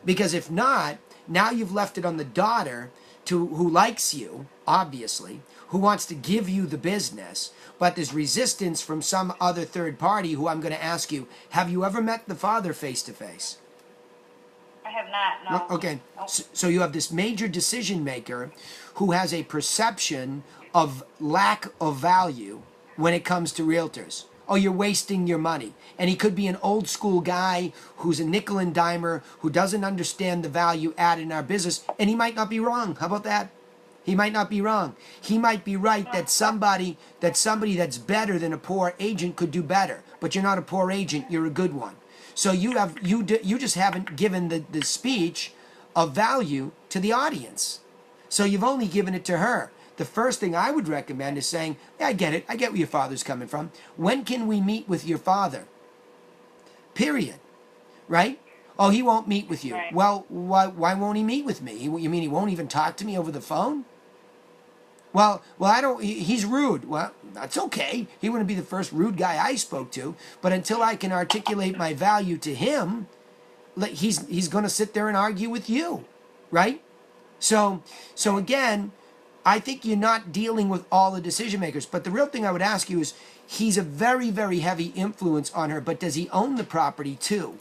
Because if not, now you've left it on the daughter who likes you, obviously, who wants to give you the business, but there's resistance from some other third party who I'm going to ask you, have you ever met the father face to face? I have not, no. Okay, Nope. so you have this major decision maker who has a perception of lack of value when it comes to realtors. Oh, you're wasting your money. And he could be an old school guy who's a nickel and dimer, who doesn't understand the value added in our business, and he might not be wrong. How about that? He might not be wrong. He might be right that somebody that's better than a poor agent could do better. But you're not a poor agent, you're a good one. So you just haven't given the speech of value to the audience. So you've only given it to her. The first thing I would recommend is saying, yeah, I get it. I get where your father's coming from. When can we meet with your father? Period. Right? Oh, he won't meet with you. Right. Well, why won't he meet with me? You mean he won't even talk to me over the phone? Well, I don't. He's rude. Well, that's okay. He wouldn't be the first rude guy I spoke to. But until I can articulate my value to him, he's going to sit there and argue with you, right? So again, I think you're not dealing with all the decision makers. But the real thing I would ask you is, he's a very, very heavy influence on her. But does he own the property too?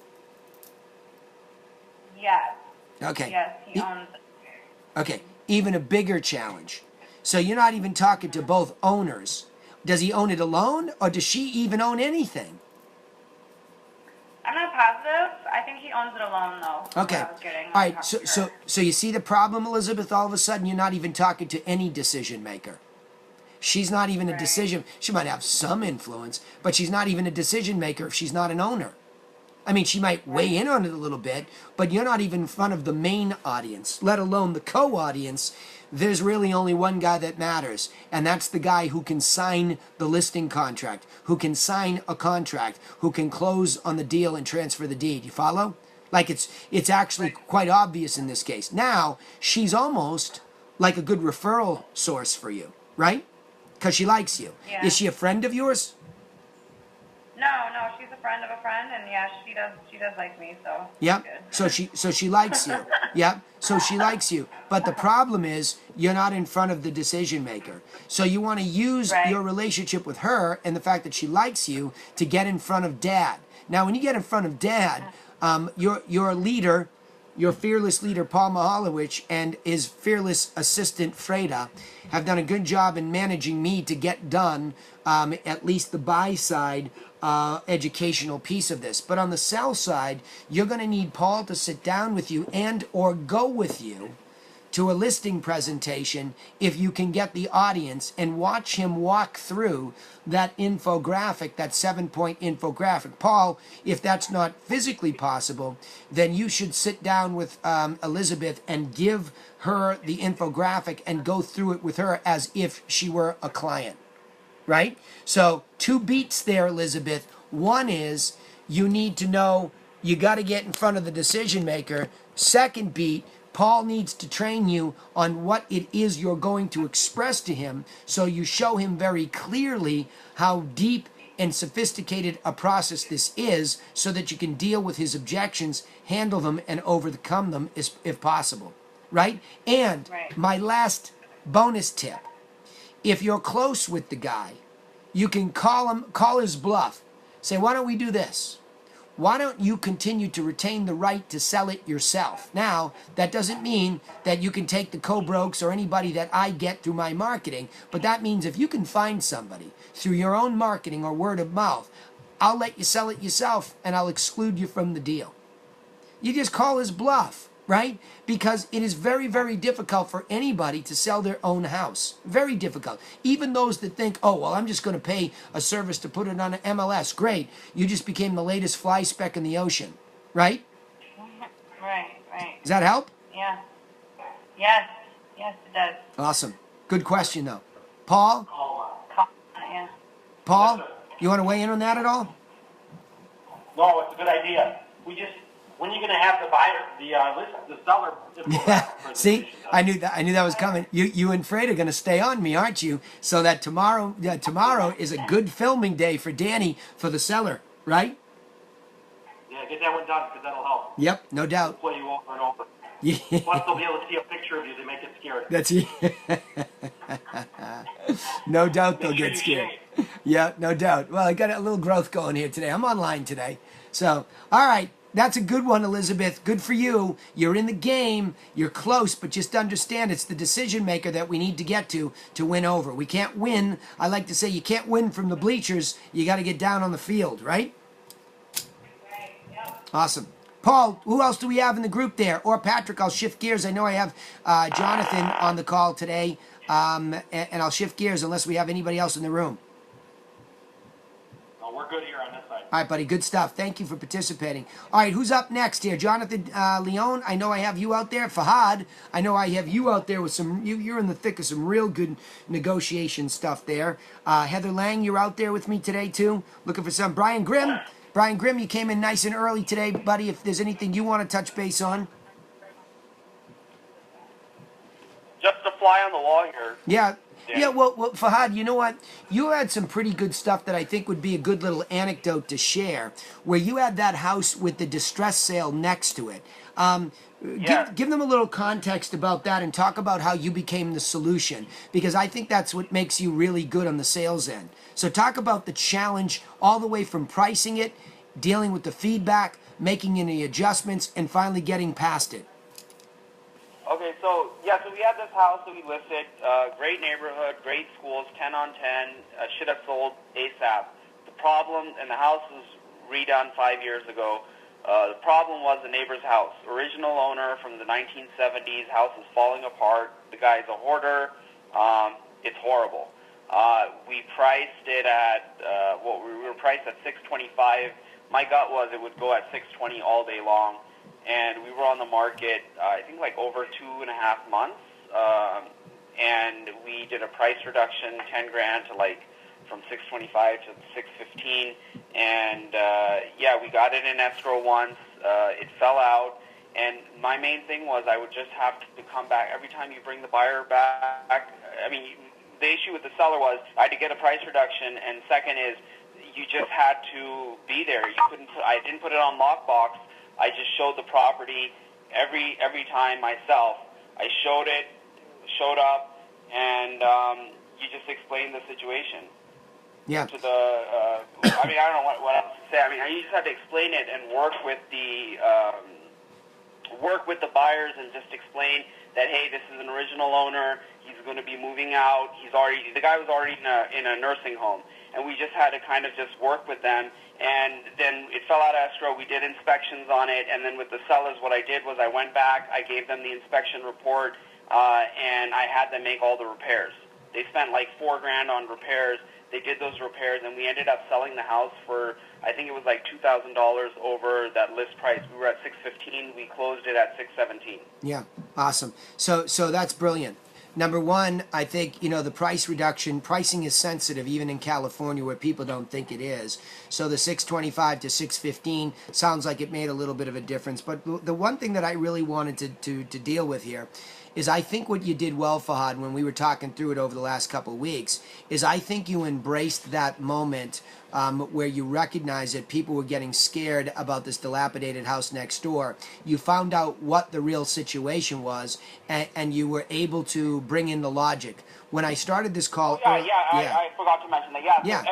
Yes. Okay. Yes, he owns it. Okay. Even a bigger challenge. So you're not even talking to both owners. Does he own it alone, or does she even own anything? I'm not positive. I think he owns it alone, though. Okay. What I was getting. All right. So you see the problem, Elizabeth? All of a sudden, you're not even talking to any decision maker. She's not even a decision. She might have some influence, but she's not even a decision maker if she's not an owner. I mean, she might weigh in on it a little bit, but you're not even in front of the main audience, let alone the co-audience. There's really only one guy that matters, and that's the guy who can sign the listing contract, who can sign a contract, who can close on the deal and transfer the deed. You follow? Like, it's actually quite obvious in this case. Now, she's almost like a good referral source for you, right? Because she likes you. Yeah. Is she a friend of yours? No, she's a friend of a friend, and yeah, she does like me, so. Yep. Good. So she likes you. Yep. So she likes you. But the problem is you're not in front of the decision maker. So you want to use your relationship with her and the fact that she likes you to get in front of dad. Now, when you get in front of dad, your leader, your fearless leader, Paul Mihalowicz, and his fearless assistant, Freda, have done a good job in managing me to get done at least the buy side educational piece of this. But on the sell side, you're going to need Paul to sit down with you and or go with you to a listing presentation if you can get the audience and watch him walk through that infographic, that 7-point infographic. Paul, if that's not physically possible, then you should sit down with Elizabeth and give her the infographic and go through it with her as if she were a client, right? So 2 beats there, Elizabeth. One is you need to know you got to get in front of the decision maker. Second beat, Paul needs to train you on what it is you're going to express to him, so you show him very clearly how deep and sophisticated a process this is, so that you can deal with his objections, handle them, and overcome them if possible, right? And Right. my last bonus tip, if you're close with the guy, you can call his bluff. Say, why don't we do this? Why don't you continue to retain the right to sell it yourself? Now, that doesn't mean that you can take the co-brokes or anybody that I get through my marketing, but that means if you can find somebody through your own marketing or word of mouth, I'll let you sell it yourself and I'll exclude you from the deal. You just call his bluff, right? Because it is very, very difficult for anybody to sell their own house. Very difficult. Even those that think, oh, well, I'm just going to pay a service to put it on an MLS. Great. You just became the latest fly speck in the ocean, right? Right, right. Does that help? Yeah. Yes, yes, it does. Awesome. Good question, though. Paul? Yeah. Paul, you want to weigh in on that at all? No, it's a good idea. When are you going to have the buyer, the seller? Yeah. See, I knew that was coming. You and Fred are going to stay on me, aren't you? So that tomorrow is a good filming day for Danny for the seller, right? Yeah, get that one done because that'll help. Yep, no doubt. Play you over and over. Yeah. Plus, they'll be able to see a picture of you to make it scared. That's no doubt they'll Make sure get you scared. shave. Yeah, no doubt. Well, I got a little growth going here today. I'm online today. So, all right. That's a good one, Elizabeth. Good for you. You're in the game. You're close, but just understand it's the decision maker that we need to get to win over. We can't win. I like to say you can't win from the bleachers. You got to get down on the field, right? Right, yep. Awesome. Paul, who else do we have in the group there? Or Patrick, I'll shift gears. I know I have Jonathan on the call today, and I'll shift gears unless we have anybody else in the room. No, we're good here on this side. All right, buddy. Good stuff. Thank you for participating. All right, who's up next here? Jonathan Leone, I know I have you out there. Fahad, I know I have you out there with some, you're in the thick of some real good negotiation stuff there. Heather Lang, you're out there with me today too, looking for some. Brian Grimm, you came in nice and early today, buddy. If there's anything you want to touch base on. Just a fly on the wall here. Yeah. Yeah. Yeah, well, Fahad, you know what? You had some pretty good stuff that I think would be a good little anecdote to share, where you had that house with the distress sale next to it. Yeah. Give them a little context about that and talk about how you became the solution, because I think that's what makes you really good on the sales end. So talk about the challenge all the way from pricing it, dealing with the feedback, making any adjustments, and finally getting past it. Okay, so we had this house that we listed, great neighborhood, great schools, 10 on 10, should have sold ASAP. The problem, and the house was redone 5 years ago, the problem was the neighbor's house. Original owner from the 1970s, house is falling apart, the guy's a hoarder, it's horrible. We priced it at, we were priced at $625. My gut was it would go at $620 all day long. And we were on the market, I think, like over 2.5 months. And we did a price reduction, $10,000 to like from $625 to $615. And we got it in escrow once. It fell out. And my main thing was I would just have to come back every time you bring the buyer back. I mean, the issue with the seller was I had to get a price reduction, and second is you just had to be there. You couldn't. I didn't put it on lockbox. I just showed the property every time myself. I showed it, showed up, and you just explained the situation. Yeah. To the, I don't know what else to say. I mean, you just had to explain it and work with the buyers and just explain that, hey, this is an original owner. He's going to be moving out. The guy was already in a nursing home, and we just had to kind of just work with them. And then it fell out of escrow. We did inspections on it, and then with the sellers, what I did was I went back. I gave them the inspection report. and I had them make all the repairs. They spent like $4,000 on repairs. They did those repairs, and we ended up selling the house for, I think it was like $2,000 over that list price. We were at $615. We closed it at $617. Yeah, awesome. So that's brilliant. Number one, I think, the price reduction, pricing is sensitive even in California where people don't think it is. So the 625 to 615 sounds like it made a little bit of a difference. But the one thing that I really wanted to deal with here is I think what you did well, Fahad, when we were talking through it over the last couple of weeks, is I think you embraced that moment where you recognized that people were getting scared about this dilapidated house next door. You found out what the real situation was, and you were able to bring in the logic. When I started this call, I forgot to mention that. Yeah.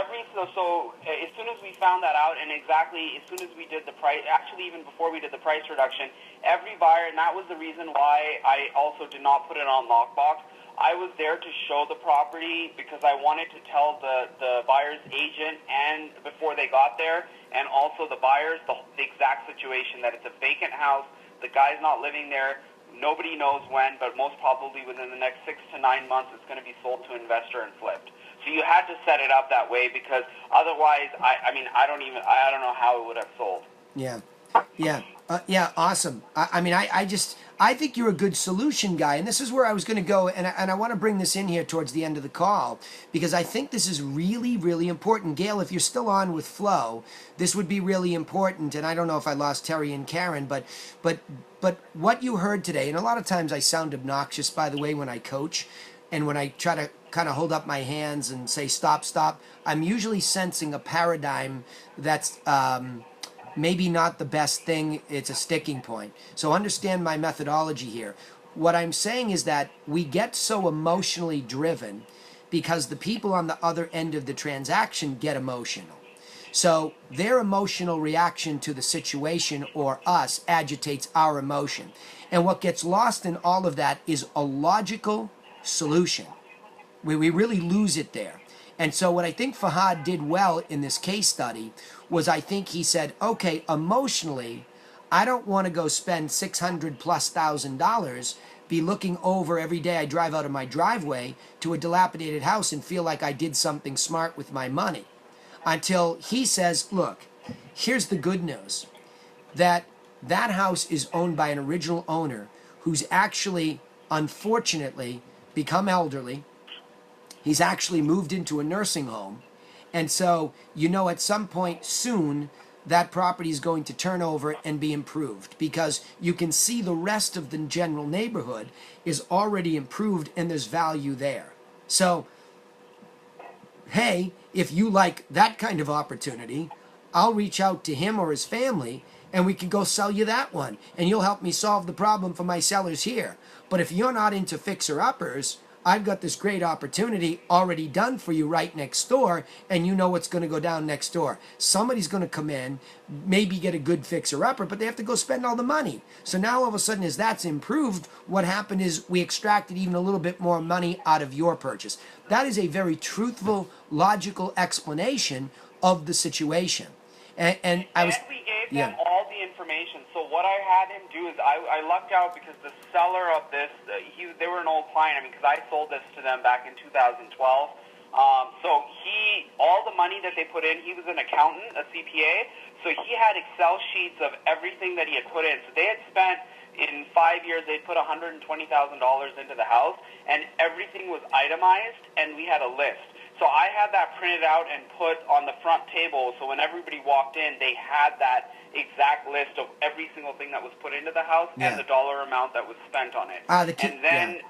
So as soon as we found that out, and exactly as soon as we did the price, actually even before we did the price reduction, every buyer, and that was the reason why I also did not put it on lockbox. I was there to show the property because I wanted to tell the buyer's agent and before they got there, and also the buyers the exact situation, that it's a vacant house, the guy's not living there. Nobody knows when, but most probably within the next 6 to 9 months, it's going to be sold to an investor and flipped. So you had to set it up that way because otherwise, I don't know how it would have sold. Yeah, awesome. I think you're a good solution guy, and this is where I was going to go, and I want to bring this in here towards the end of the call because I think this is really, really important. Gail, if you're still on with Flo, this would be really important, and I don't know if I lost Terry and Karen, but what you heard today, and a lot of times I sound obnoxious, by the way, when I coach, and when I try to kind of hold up my hands and say stop, I'm usually sensing a paradigm that's maybe not the best thing. It's a sticking point. So understand my methodology here. What I'm saying is that we get so emotionally driven because the people on the other end of the transaction get emotional. So their emotional reaction to the situation or us agitates our emotion. And what gets lost in all of that is a logical solution. We really lose it there. And so what I think Fahad did well in this case study was I think he said, okay, emotionally, I don't want to go spend $600,000+, be looking over every day I drive out of my driveway to a dilapidated house and feel like I did something smart with my money. Until he says, look, here's the good news, that house is owned by an original owner who's actually, unfortunately, become elderly. He's actually moved into a nursing home. And so, at some point soon, that property is going to turn over and be improved because you can see the rest of the general neighborhood is already improved and there's value there. So, hey, if you like that kind of opportunity, I'll reach out to him or his family and we can go sell you that one. And you'll help me solve the problem for my sellers here. But if you're not into fixer-uppers, I've got this great opportunity already done for you right next door, and you know what's going to go down next door. Somebody's going to come in, maybe get a good fixer-upper, but they have to go spend all the money. So now all of a sudden, as that's improved, what happened is we extracted even a little bit more money out of your purchase. That is a very truthful, logical explanation of the situation. And we gave them all the information. So what I had him do is I lucked out because the seller of this, they were an old client. Because I sold this to them back in 2012. So all the money that they put in, he was an accountant, a CPA. So he had Excel sheets of everything that he had put in. So they had spent, in 5 years, they'd put $120,000 into the house, and everything was itemized, and we had a list. So I had that printed out and put on the front table, so when everybody walked in, they had that exact list of every single thing that was put into the house and the dollar amount that was spent on it. And then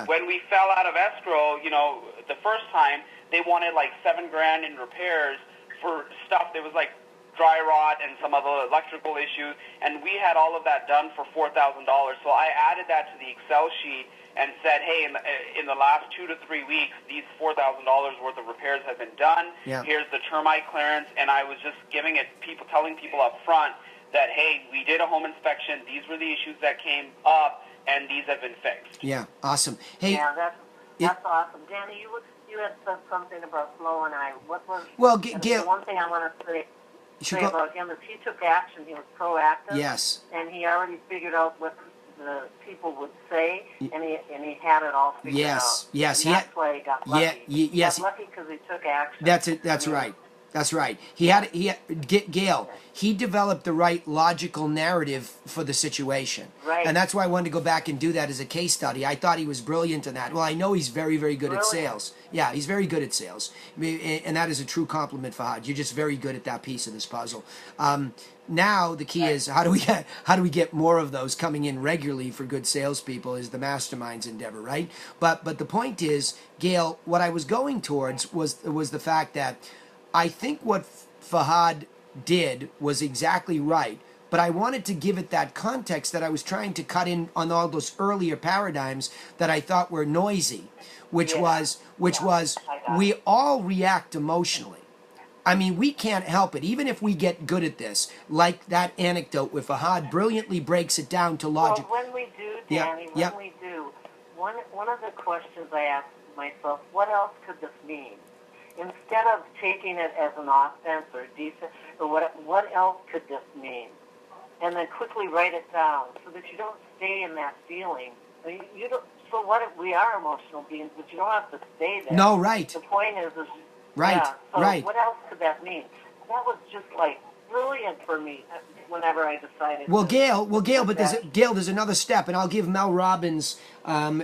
when we fell out of escrow, the first time, they wanted like $7,000 in repairs for stuff that was like dry rot and some other electrical issues, and we had all of that done for $4,000. So I added that to the Excel sheet and said, hey, in the last 2 to 3 weeks, these $4,000 worth of repairs have been done. Yeah. Here's the termite clearance, and I was just telling people up front that, hey, we did a home inspection. These were the issues that came up, and these have been fixed. Yeah, awesome. Hey, yeah, that's awesome. Danny, you had said something about Flo and I. What was? Well, Gail, one thing I want to say about him is he took action. He was proactive. Yes. And he already figured out what the people would say, and he had it all figured out. Yes. And that's why he got lucky. Yes. He got lucky because he took action. That's it. That's right. That's right. Gail, he developed the right logical narrative for the situation. Right. And that's why I wanted to go back and do that as a case study. I thought he was brilliant in that. Well, I know he's very, very good at sales. Yeah, he's very good at sales. And that is a true compliment, Fahad. You're just very good at that piece of this puzzle. Now the key is how do we get more of those coming in regularly for good salespeople is the masterminds endeavor, right? But the point is, Gail, what I was going towards was the fact that I think what Fahad did was exactly right, but I wanted to give it that context that I was trying to cut in on all those earlier paradigms that I thought were noisy, which was we all react emotionally. I mean, we can't help it, even if we get good at this, like that anecdote where Fahad brilliantly breaks it down to logic. Well, when we do, Danny, we do, one of the questions I ask myself, what else could this mean? Instead of taking it as an offense or defense, or what else could this mean? And then quickly write it down so that you don't stay in that feeling. You don't. So what if we are emotional beings, but you don't have to stay there. No, right. The point is right, yeah, so right. What else could that mean? That was just like brilliant for me whenever I decided. Well, Gail, but there's another step, and I'll give Mel Robbins.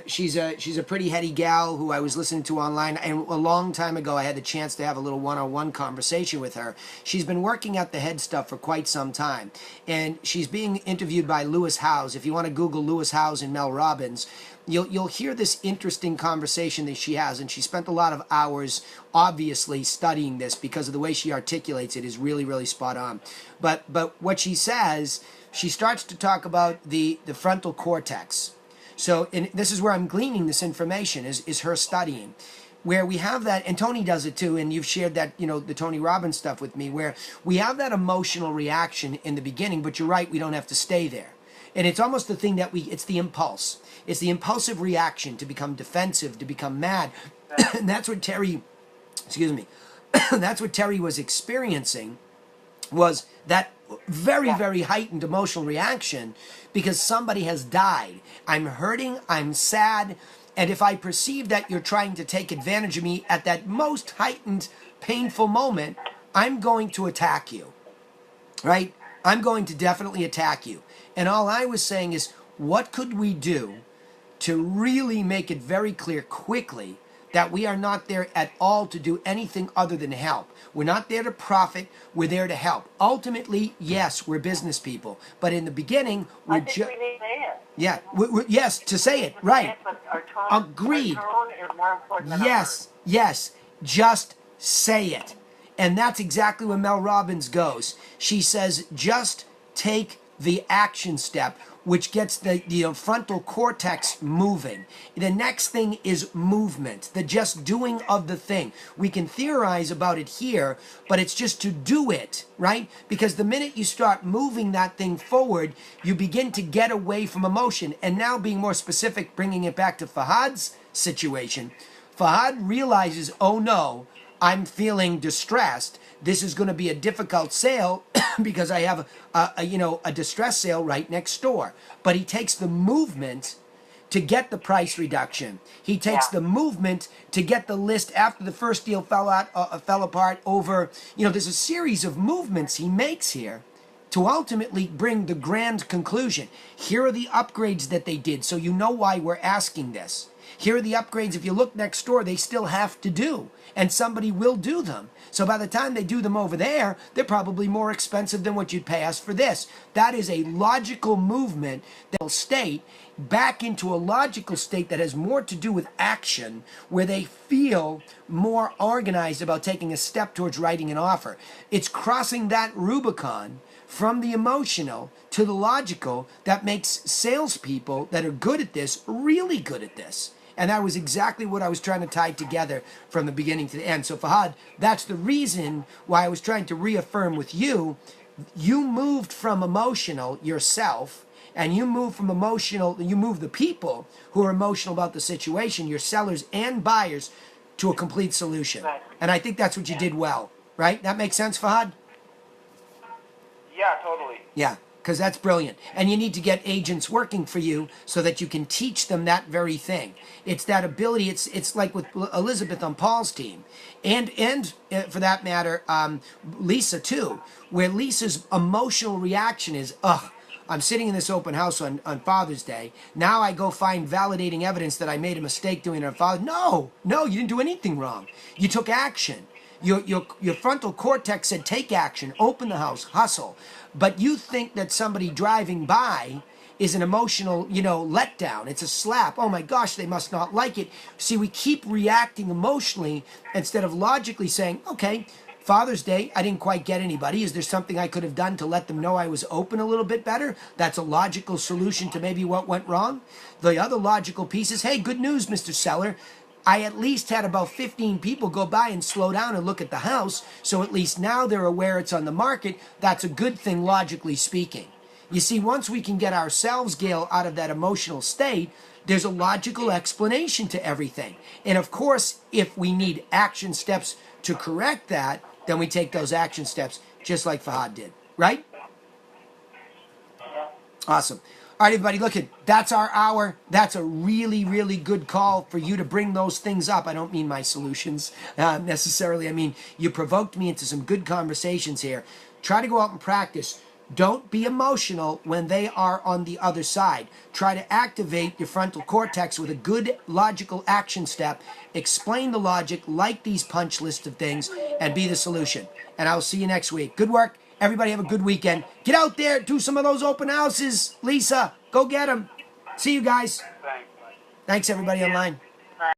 She's a pretty heady gal who I was listening to online, and a long time ago I had the chance to have a little one-on-one conversation with her. She's been working at the head stuff for quite some time, and she's being interviewed by Lewis Howes. If you want to Google Lewis Howes and Mel Robbins, you'll hear this interesting conversation that she has, and she spent a lot of hours obviously studying this because of the way she articulates it is really, really spot on. But what she says, she starts to talk about the frontal cortex. So, and this is where I'm gleaning this information, is her studying, where we have that, and Tony does it too, and you've shared that, the Tony Robbins stuff with me, where we have that emotional reaction in the beginning, but you're right, we don't have to stay there. And it's almost the thing it's the impulse. It's the impulsive reaction to become defensive, to become mad. And that's what Terry was experiencing, was that very, very heightened emotional reaction because somebody has died. I'm hurting, I'm sad, and if I perceive that you're trying to take advantage of me at that most heightened, painful moment, I'm going to attack you, right? I'm going to definitely attack you. And all I was saying is, what could we do to really make it very clear quickly that we are not there at all to do anything other than help? We're not there to profit. We're there to help. Ultimately, yes, we're business people. But in the beginning, we're just... we need to say it. Yeah, yes, to say it, right. But our tone, Agreed. Our tone is more important than Yes, just say it. And that's exactly where Mel Robbins goes. She says, just take the action step, which gets the frontal cortex moving. The next thing is movement, the just doing of the thing. We can theorize about it here, but it's just to do it, right? Because the minute you start moving that thing forward, you begin to get away from emotion. And now being more specific, bringing it back to Fahad's situation, Fahad realizes, oh no, I'm feeling distressed. This is going to be a difficult sale because I have a distress sale right next door. But he takes the movement to get the price reduction. He takes the movement to get the list after the first deal fell apart over. There's a series of movements he makes here to ultimately bring the grand conclusion. Here are the upgrades that they did, so you know why we're asking this. Here are the upgrades, if you look next door, they still have to do, and somebody will do them. So by the time they do them over there, they're probably more expensive than what you'd pay us for this. That is a logical movement that will state back into a logical state that has more to do with action, where they feel more organized about taking a step towards writing an offer. It's crossing that Rubicon from the emotional to the logical that makes salespeople that are good at this really good at this. And that was exactly what I was trying to tie together from the beginning to the end. So Fahad, that's the reason why I was trying to reaffirm with you, you moved from emotional yourself, and you moved the people who are emotional about the situation, your sellers and buyers, to a complete solution. Right. And I think that's what you did well, right? That makes sense, Fahad? Yeah, totally. Yeah. because that's brilliant. And you need to get agents working for you so that you can teach them that very thing. It's that ability. It's like with Elizabeth on Paul's team, and for that matter, Lisa too, where Lisa's emotional reaction is, ugh. I'm sitting in this open house on Father's Day. Now I go find validating evidence that I made a mistake doing it on Father's Day. No, you didn't do anything wrong. You took action. Your frontal cortex said take action, open the house, hustle. But you think that somebody driving by is an emotional, letdown. It's a slap. Oh my gosh, they must not like it. See, we keep reacting emotionally instead of logically saying, okay, Father's Day, I didn't quite get anybody. Is there something I could have done to let them know I was open a little bit better? That's a logical solution to maybe what went wrong. The other logical piece is, hey, good news, Mr. Seller. I at least had about 15 people go by and slow down and look at the house, so at least now they're aware it's on the market. That's a good thing, logically speaking. You see, once we can get ourselves, Gail, out of that emotional state, there's a logical explanation to everything. And of course, if we need action steps to correct that, then we take those action steps just like Fahad did, right? Awesome. All right, everybody, look, that's our hour. That's a really, really good call for you to bring those things up. I don't mean my solutions necessarily. I mean, you provoked me into some good conversations here. Try to go out and practice. Don't be emotional when they are on the other side. Try to activate your frontal cortex with a good logical action step. Explain the logic like these punch lists of things and be the solution. And I'll see you next week. Good work. Everybody have a good weekend. Get out there, do some of those open houses. Lisa, go get them. See you guys. Thanks everybody online.